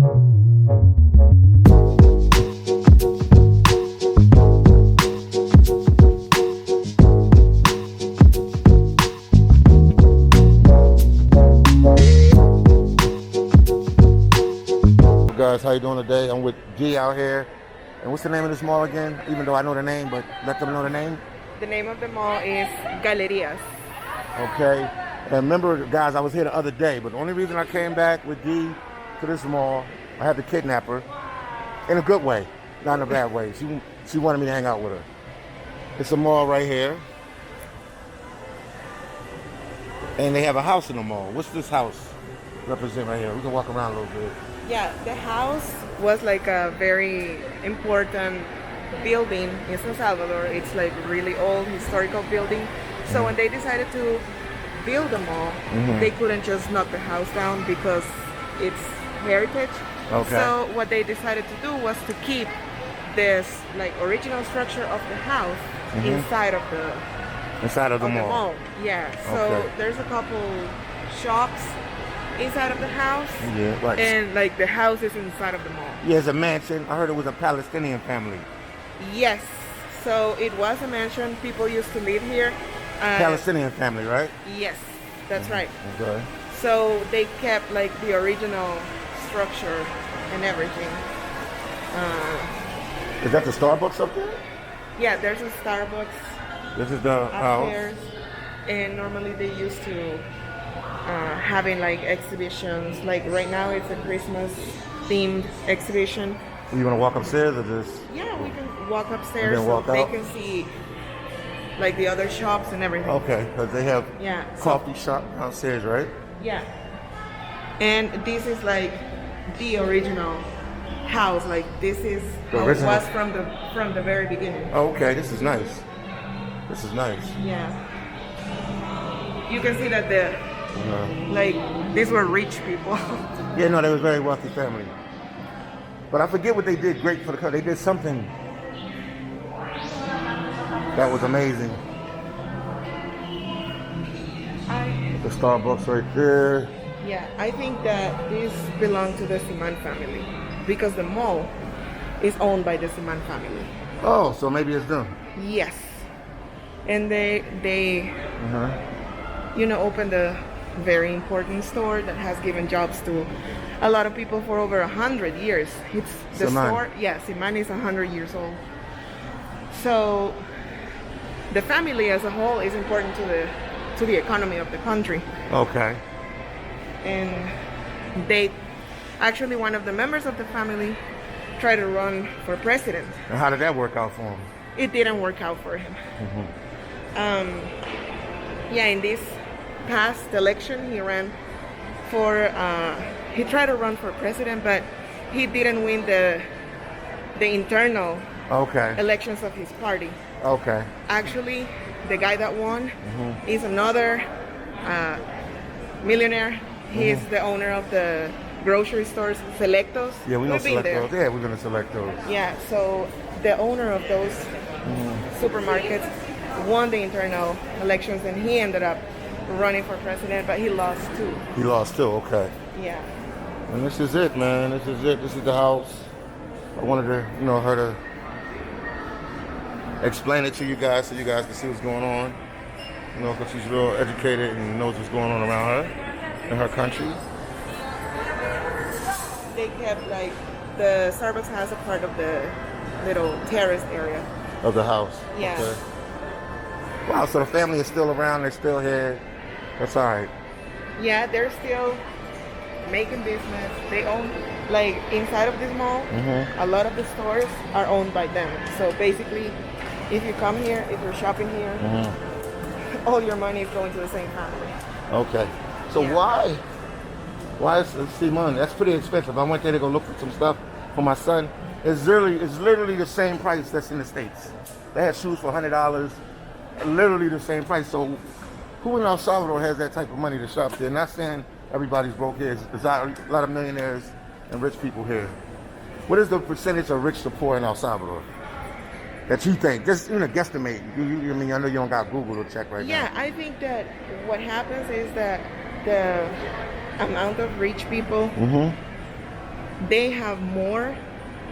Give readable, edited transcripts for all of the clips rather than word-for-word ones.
Guys, how you doing today? I'm with G out here. And what's the name of this mall again? Even though I know the name, but let them know the name. The name of the mall is Galerías. Okay. And remember, guys, I was here the other day, but the only reason I came back with G to this mall, I had to kidnap her. In a good way, not in a bad way. She wanted me to hang out with her. It's a mall right here. And they have a house in the mall. What's this house represent right here? We can walk around a little bit. Yeah, the house was like a very important building in San Salvador. It's like really old historical building. So when they decided to build the mall, they couldn't just knock the house down because it's heritage. Okay. So what they decided to do was to keep this like original structure of the house inside of the mall. Yeah. So there's a couple shops inside of the house, and like the house is inside of the mall. Yeah, it's a mansion. I heard it was a Palestinian family. Yes, so it was a mansion. People used to live here. Palestinian family, right? Yes, that's right. Okay. So they kept like the original structure and everything. Is that the Starbucks up there? Yeah, there's a Starbucks This is the upstairs, house. and normally they used to having like exhibitions. Like right now, it's a Christmas themed exhibition. You want to walk upstairs or just? Yeah, we can walk upstairs And then walk so they out? can see like the other shops and everything. Okay, because they have so- coffee shop downstairs, right? Yeah. And this is like the original house. Like this is The how original- it was from the very beginning. Oh, okay, this is nice. This is nice. Yeah. You can see that like these were rich people. Yeah, no, they was very wealthy family. But I forget what they did great for the country. They did something that was amazing. The Starbucks right there. Yeah, I think that this belonged to the Siman family because the mall is owned by the Siman family. Oh, so maybe it's them. Yes. And they opened a very important store that has given jobs to a lot of people for over 100 years. It's the Siman. store. Yeah, Siman is 100 years old. So the family as a whole is important to the economy of the country. Okay. And they actually, one of the members of the family tried to run for president. And how did that work out for him? It didn't work out for him. In this past election, he tried to run for president, but he didn't win the internal elections of his party. Okay. Actually, the guy that won is another millionaire. He's the owner of the grocery stores, Selectos. Yeah, we know We've been there. Selectos. Yeah, we're gonna select those. Yeah, so the owner of those supermarkets won the internal elections, and he ended up running for president, but he lost too. He lost too, okay. Yeah. And this is it, man. This is it. This is the house. I wanted to, her to explain it to you guys so you guys can see what's going on. Because she's real educated and knows what's going on around her in her country. They kept the Starbucks has a part of the little terrace area Of the house. Yeah. Okay. Wow, so the family is still around. They're still here. That's all right. Yeah, they're still making business. They own inside of this mall. A lot of the stores are owned by them. So basically, if you come here, if you're shopping here, all your money is going to the same family. Okay. So why is Simon? That's pretty expensive. I went there to go look for some stuff for my son. It's literally the same price that's in the States. They had shoes for $100. Literally the same price. So who in El Salvador has that type of money to shop there? Not saying everybody's broke here. There's a lot of millionaires and rich people here. What is the percentage of rich to poor in El Salvador that you think? Just guesstimate. I know you don't got Google to check right now. Yeah, I think that what happens is that the amount of rich people they have more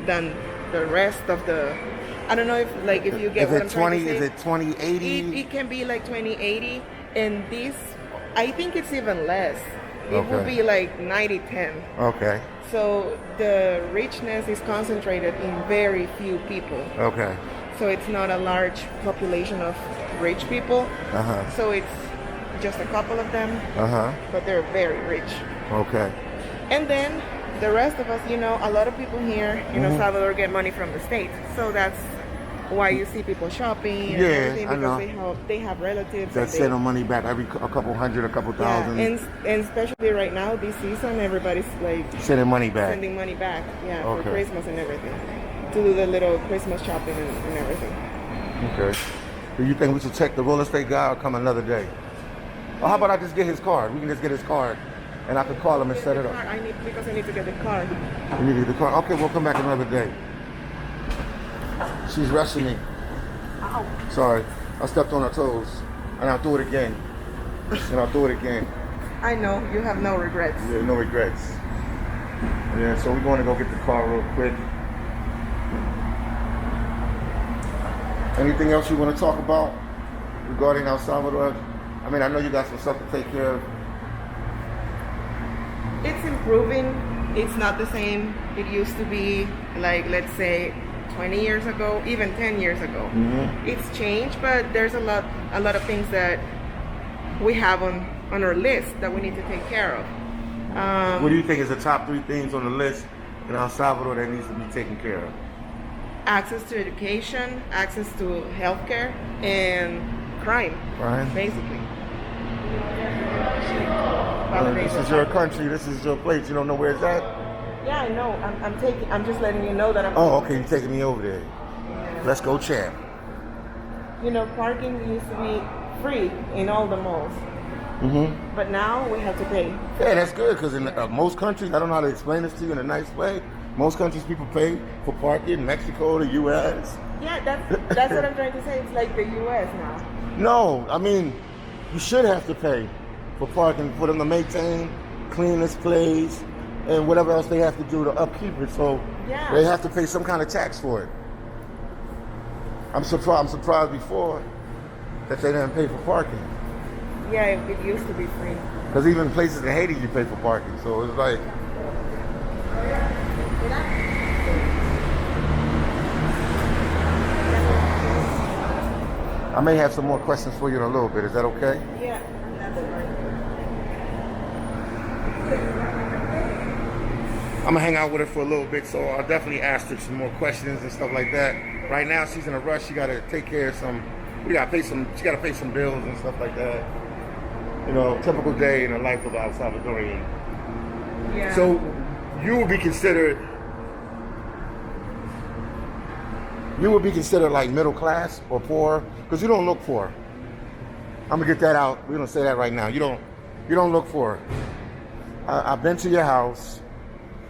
than the rest of the. I don't know if you get what I'm trying to say. Is it 2080? It can be like 2080, and this, I think it's even less. It will be like 90-10. Okay. So the richness is concentrated in very few people. Okay. So it's not a large population of rich people. So it's just a couple of them. But they're very rich. Okay. And then the rest of us, a lot of people here in El Salvador get money from the States. So that's why you see people shopping and everything, because they have relatives that send them money back a couple hundred, a couple thousand. And especially right now, this season, everybody's like sending money back. For Christmas and everything, to do the little Christmas shopping and everything. Okay. Do you think we should check the real estate guy or come another day? Or how about I just get his card? We can just get his card, and I could call him and set it up. Because I need to get the card. You need to get the card. Okay, we'll come back another day. She's rushing me. Ow. Sorry, I stepped on her toes, and I'll do it again. I know, you have no regrets. Yeah, no regrets. Yeah, so we're going to go get the car real quick. Anything else you want to talk about regarding El Salvador? I mean, I know you got some stuff to take care of. It's improving. It's not the same it used to be, like, let's say 20 years ago, even 10 years ago. It's changed, but there's a lot of things that we have on our list that we need to take care of. What do you think is the top 3 things on the list in El Salvador that needs to be taken care of? Access to education, access to healthcare, and crime. Basically. This is your country, this is your place, you don't know where it's at? Yeah, I know. I'm just letting you know that I'm. Oh, okay, you're taking me over there. Yeah. Let's go, champ. Parking used to be free in all the malls. But now we have to pay. Yeah, that's good, because in most countries, I don't know how to explain this to you in a nice way. Most countries, people pay for parking. Mexico, the U.S. Yeah, that's what I'm trying to say. It's like the U.S. now. No, I mean, you should have to pay for parking for them to maintain, clean this place, and whatever else they have to do to upkeep it. So they have to pay some kind of tax for it. I'm surprised before that they didn't pay for parking. Yeah, it used to be free. Because even places in Haiti, you pay for parking. So it's like. I may have some more questions for you in a little bit. Is that okay? Yeah, that's right. I'm gonna hang out with her for a little bit, so I'll definitely ask her some more questions and stuff like that. Right now, she's in a rush. She gotta take care of she gotta pay some bills and stuff like that. Typical day in the life of our Salvadorian. Yeah. So you would be considered like middle class or poor, because you don't look poor. I'm gonna get that out. We're gonna say that right now. You don't look poor. I've been to your house.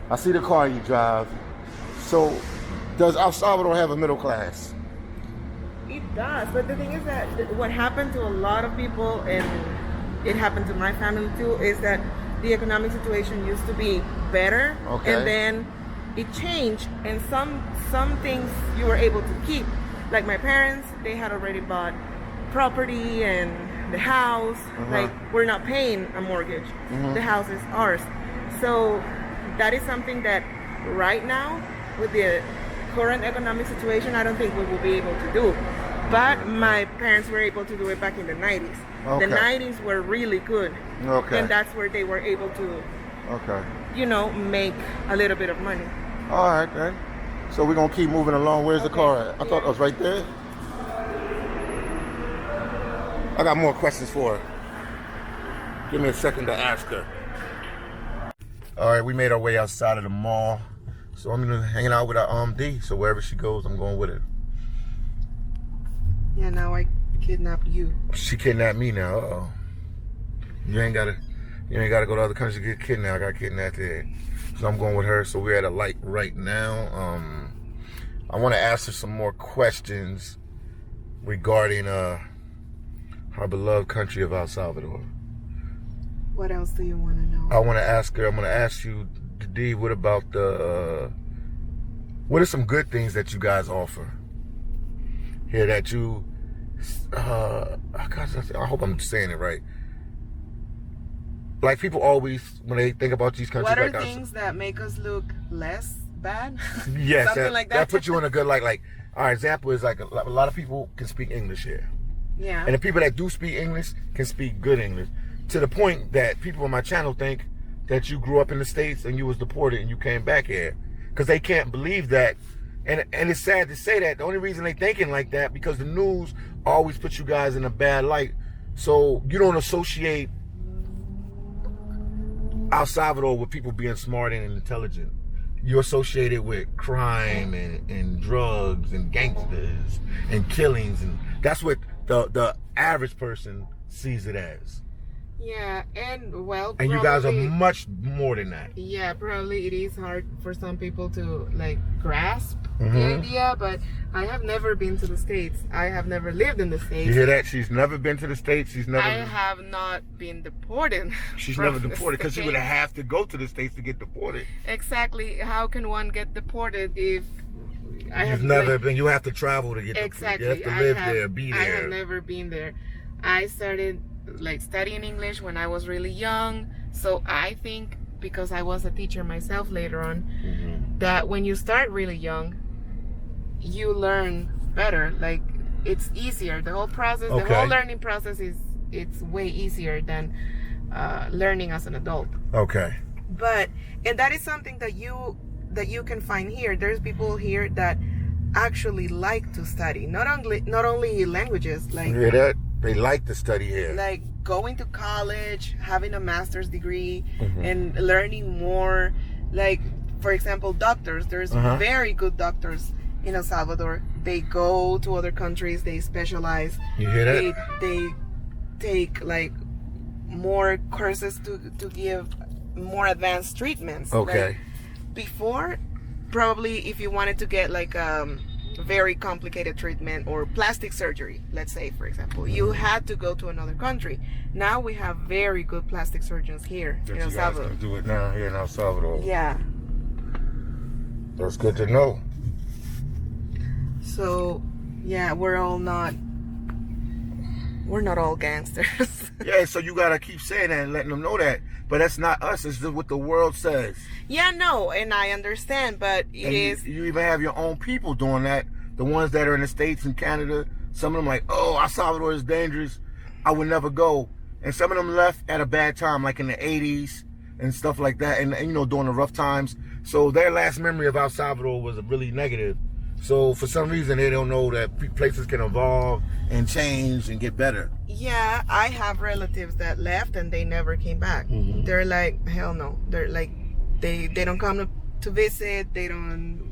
I see the car you drive. So does El Salvador have a middle class? It does, but the thing is that what happened to a lot of people, and it happened to my family too, is that the economic situation used to be better, and then it changed, and some things you were able to keep. Like my parents, they had already bought property and the house. Like, we're not paying a mortgage. The house is ours. So that is something that right now, with the current economic situation, I don't think we will be able to do. But my parents were able to do it back in the 90s. The 90s were really good. And that's where they were able to, make a little bit of money. All right, then. So we're going to keep moving along. Where's the car at? I thought it was right there. I got more questions for her. Give me a second to ask her. All right, we made our way outside of the mall. So I'm hanging out with our D. So wherever she goes, I'm going with her. Yeah, now I kidnapped you. She kidnapped me now. Uh-oh. You ain't gotta go to other countries to get kidnapped. I got kidnapped there. So I'm going with her. So we're at a light right now. I want to ask her some more questions regarding our beloved country of El Salvador. What else do you want to know? I'm going to ask you, the D, what about the, what are some good things that you guys offer here that you, I hope I'm saying it right. Like people always, when they think about these countries, what are like things that make us look less bad? Yes, something like that. That puts you in a good light. Like our example is like a lot of people can speak English here. Yeah. And the people that do speak English can speak good English. To the point that people on my channel think that you grew up in the States and you was deported and you came back here. Because they can't believe that. And it's sad to say that. The only reason they thinking like that, because the news always puts you guys in a bad light. So you don't associate El Salvador with people being smart and intelligent. You associate it with crime and drugs and gangsters and killings, and that's what the average person sees it as. Yeah, and well, and you guys are much more than that. Yeah, probably it is hard for some people to like grasp the idea, but I have never been to the States. I have never lived in the States. You hear that? She's never been to the States. She's never. I have not been deported. She's never deported because she would have to go to the States to get deported. Exactly. How can one get deported if you've never been? You have to travel to get exactly. You have to live there, be there. I have never been there. I started like studying English when I was really young, so I think because I was a teacher myself later on, that when you start really young, you learn better. Like it's easier. The whole process, the whole learning process it's way easier than learning as an adult. Okay. And that is something that you can find here. There's people here that actually like to study, not only languages. Like you hear that? They like to study here. Like going to college, having a master's degree, and learning more. Like, for example, doctors. There's very good doctors in El Salvador. They go to other countries. They specialize. You hear that? They take like more courses to give more advanced treatments. Okay. Like, before, probably if you wanted to get like very complicated treatment or plastic surgery, let's say, for example, you had to go to another country. Now we have very good plastic surgeons here in El Salvador. Can do it now here in El Salvador. Yeah. That's good to know. So, yeah, we're not all gangsters. Yeah, so you gotta keep saying that and letting them know that. But that's not us. It's just what the world says. Yeah, no, and I understand, but it is. You even have your own people doing that. The ones that are in the States and Canada. Some of them like, oh, El Salvador is dangerous. I would never go. And some of them left at a bad time, like in the 80s and stuff like that. And you know, during the rough times. So their last memory of El Salvador was really negative. So for some reason, they don't know that places can evolve and change and get better. Yeah, I have relatives that left and they never came back. They're like, hell no. They're like, they don't come to visit. They don't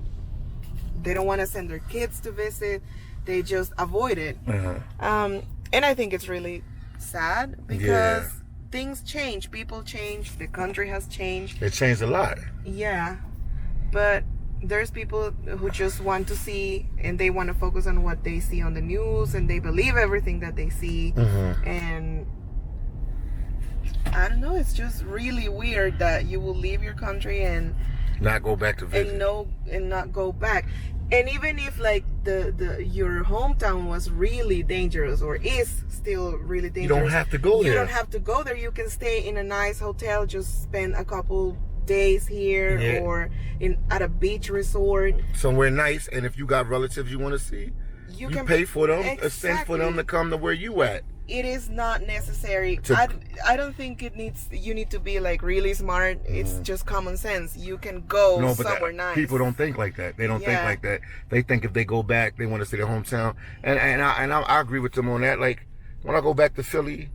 want to send their kids to visit. They just avoid it. And I think it's really sad because things change. People change. The country has changed. It changed a lot. Yeah, but there's people who just want to see and they want to focus on what they see on the news and they believe everything that they see. And I don't know, it's just really weird that you will leave your country and not go back to visit and not go back. And even if like your hometown was really dangerous or is still really dangerous, you don't have to go there. You don't have to go there. You can stay in a nice hotel, just spend a couple days here or at a beach resort somewhere nice. And if you got relatives you want to see, you can pay for them, send for them to come to where you at. It is not necessary. I don't think you need to be like really smart. It's just common sense. You can go somewhere nice. People don't think like that. They don't think like that. They think if they go back, they want to see their hometown. And I agree with them on that. Like when I go back to Philly,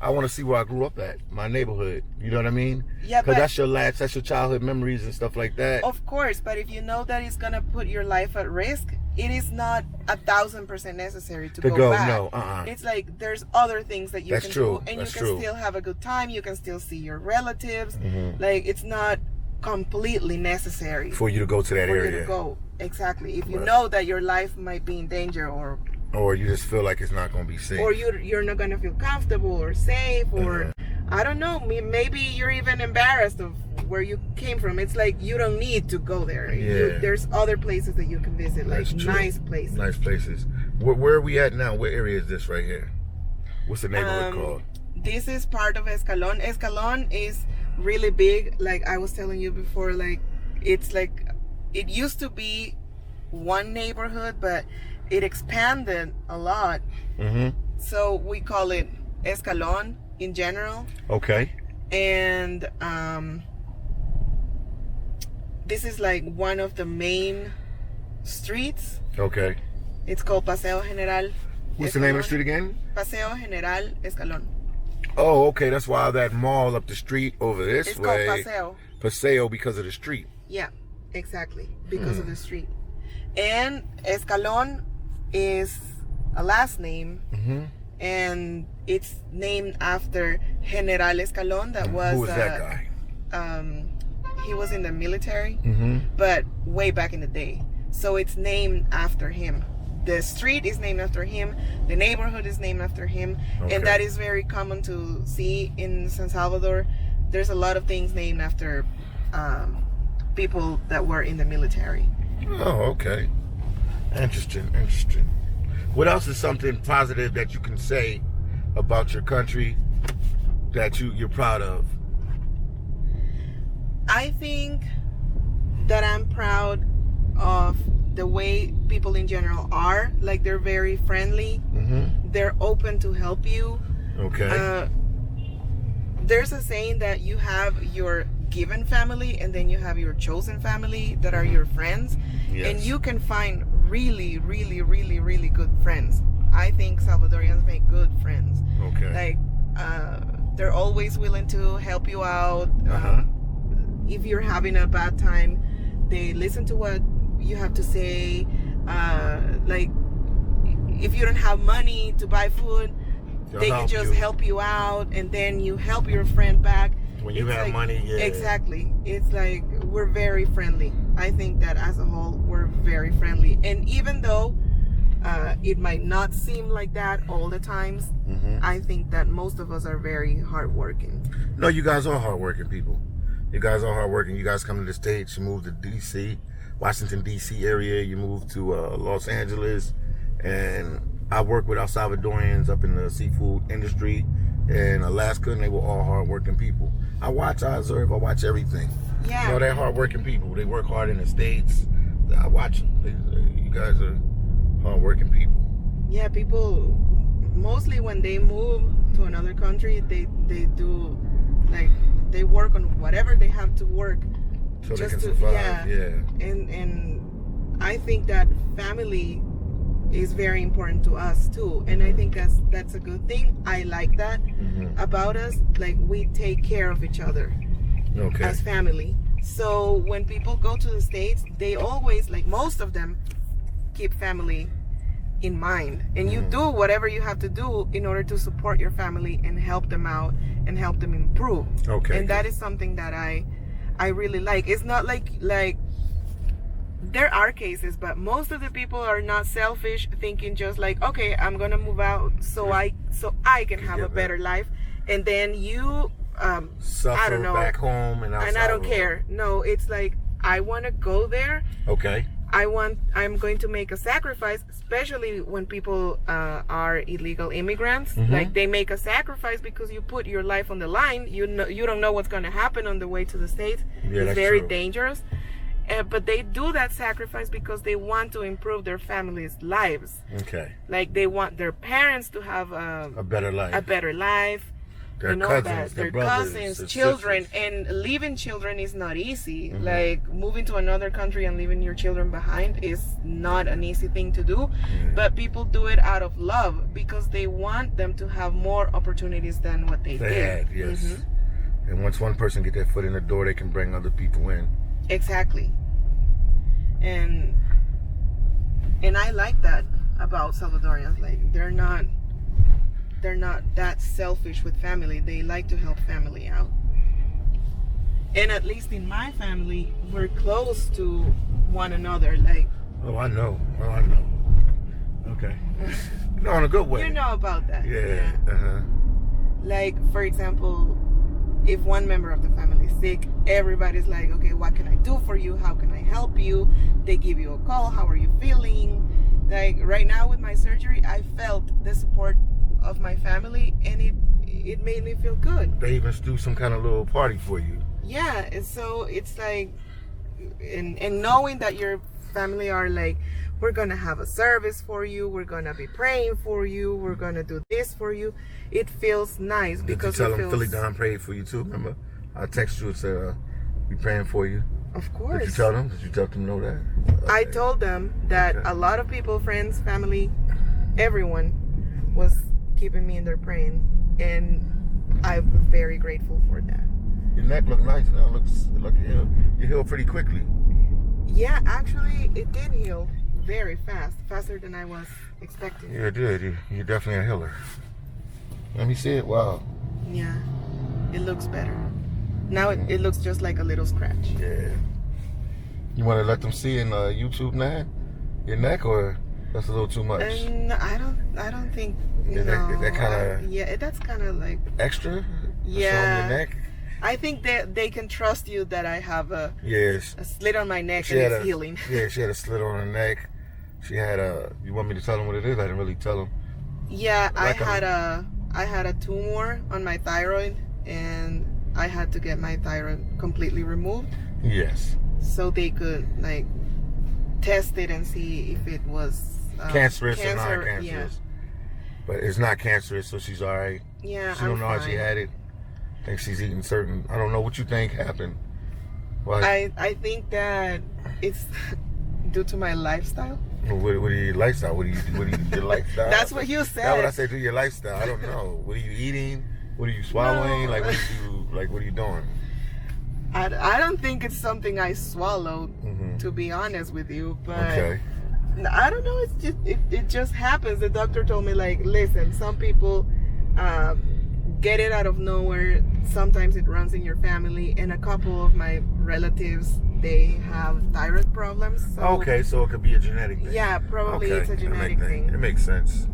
I want to see where I grew up at, my neighborhood. You know what I mean? Yeah, because that's your childhood memories and stuff like that. Of course, but if you know that it's gonna put your life at risk, it is not 1,000% necessary to go back. No, It's like there's other things that you can do, and you can still have a good time. You can still see your relatives. Like it's not completely necessary for you to go to that area. For you to go exactly. If you know that your life might be in danger, or you just feel like it's not going to be safe, or you're not going to feel comfortable or safe, or I don't know, maybe you're even embarrassed of where you came from. It's like you don't need to go there. Yeah. There's other places that you can visit, like That's true. nice places. Nice places. Where are we at now? What area is this right here? What's the neighborhood called? This is part of Escalón. Escalón is really big. Like I was telling you before, like it's like it used to be one neighborhood, but it expanded a lot. So we call it Escalón in general. Okay. And this is like one of the main streets. Okay. It's called Paseo General. What's Escalón. the name of the street again? Paseo General Escalón. Oh, okay. That's why that mall up the street over this It's way. called Paseo. Paseo because of the street. Yeah, exactly. Because of the street. And Escalón is a last name. And it's named after General Escalón. That was Who was that guy? He was in the military, but way back in the day. So it's named after him. The street is named after him. The neighborhood is named after him. Okay. And that is very common to see in San Salvador. There's a lot of things named after people that were in the military. Oh, okay. Interesting. What else is something positive that you can say about your country that you're proud of? I think that I'm proud of the way people in general are. Like they're very friendly. They're open to help you. Okay. There's a saying that you have your given family and then you have your chosen family that are your friends. Yes. And you can find really, really, really, really good friends. I think Salvadorians make good friends. Okay. Like they're always willing to help you out. If you're having a bad time, they listen to what you have to say. Like if you don't have money to buy food, they can just help you out, and then you help your friend back. When you have money, yeah. Exactly. It's like we're very friendly. I think that as a whole, we're very friendly. And even though it might not seem like that all the times, I think that most of us are very hardworking. No, you guys are hardworking people. You guys are hardworking. You guys come to the States, you move to D.C., Washington, D.C. area, you move to Los Angeles, and I work with our Salvadorians up in the seafood industry in Alaska, and they were all hardworking people. I watch, I observe, I watch everything. Yeah. You know, they're hardworking people. They work hard in the States. I watch them. You guys are hardworking people. Yeah, people, mostly when they move to another country, they do, like, they work on whatever they have to work. So they can survive, yeah. And I think that family is very important to us too, and I think that's a good thing. I like that about us. Like we take care of each other as family. So when people go to the States, they always, like most of them, keep family in mind, and you do whatever you have to do in order to support your family and help them out and help them improve. And that is something that I really like. It's not like there are cases, but most of the people are not selfish, thinking just like, okay, I'm gonna move out so I can have a better life, and then you suffer I don't know, back home and I don't care. No, it's like I want to go there. Okay. I'm going to make a sacrifice, especially when people are illegal immigrants. Like they make a sacrifice because you put your life on the line. You don't know what's going to happen on the way to the States. It's very dangerous. But they do that sacrifice because they want to improve their families' lives. Okay. Like they want their parents to have a better life. Their cousins, their brothers, children, and leaving children is not easy. Like moving to another country and leaving your children behind is not an easy thing to do. But people do it out of love because they want them to have more opportunities than what they did. Had, yes. And once one person get their foot in the door, they can bring other people in. Exactly. And I like that about Salvadorians. Like they're not that selfish with family. They like to help family out. And at least in my family, we're close to one another. Like I know. Okay. No, in a good way. You know about that. Yeah. Like for example, if one member of the family is sick, everybody's like, okay, what can I do for you? How can I help you? They give you a call. How are you feeling? Like right now with my surgery, I felt the support of my family, and it made me feel good. They even do some kind of little party for you. Yeah, and so it's like, and knowing that your family are like, we're gonna have a service for you, we're gonna be praying for you, we're gonna do this for you, it feels nice. Because did you tell them Philly Don prayed for you too? Remember, I texted you and said, we praying for you. Of course. Did you tell them? Did you tell them know that? Okay. I told them that a lot of people, friends, family, everyone was keeping me in their praying, and I'm very grateful for that. Your neck look nice now. Looks like you healed pretty quickly. Yeah, actually, it did heal very fast, faster than I was expecting. Yeah, it did. You're definitely a healer. Let me see it. Wow. Yeah, it looks better. Now it looks just like a little scratch. Yeah. You want to let them see in YouTube now your neck, or that's a little too much? I don't think. Is that kind of? Yeah, that's kind of like extra. Yeah. Showing your neck. I think they can trust you that I have a slit on my neck and it's healing. Yeah, she had a slit on her neck. She had a. You want me to tell them what it is? I didn't really tell them. Yeah, like I had a tumor on my thyroid, and I had to get my thyroid completely removed. Yes. So they could like test it and see if it was cancerous or not cancerous. Yeah. But it's not cancerous, so she's all right. Yeah, she don't know how she had it. I think she's eating certain. I don't know what you think happened. I think that it's due to my lifestyle. What are your lifestyle? What do you your lifestyle? That's what you said. That's what I said to your lifestyle. I don't know. What are you eating? What are you swallowing? No. What are you doing? I don't think it's something I swallowed, to be honest with you, but okay. I don't know. It's just it just happens. The doctor told me, like, listen, some people get it out of nowhere. Sometimes it runs in your family, and a couple of my relatives, they have thyroid problems. So okay, so it could be a genetic thing. Yeah, probably it's a genetic thing. It makes sense.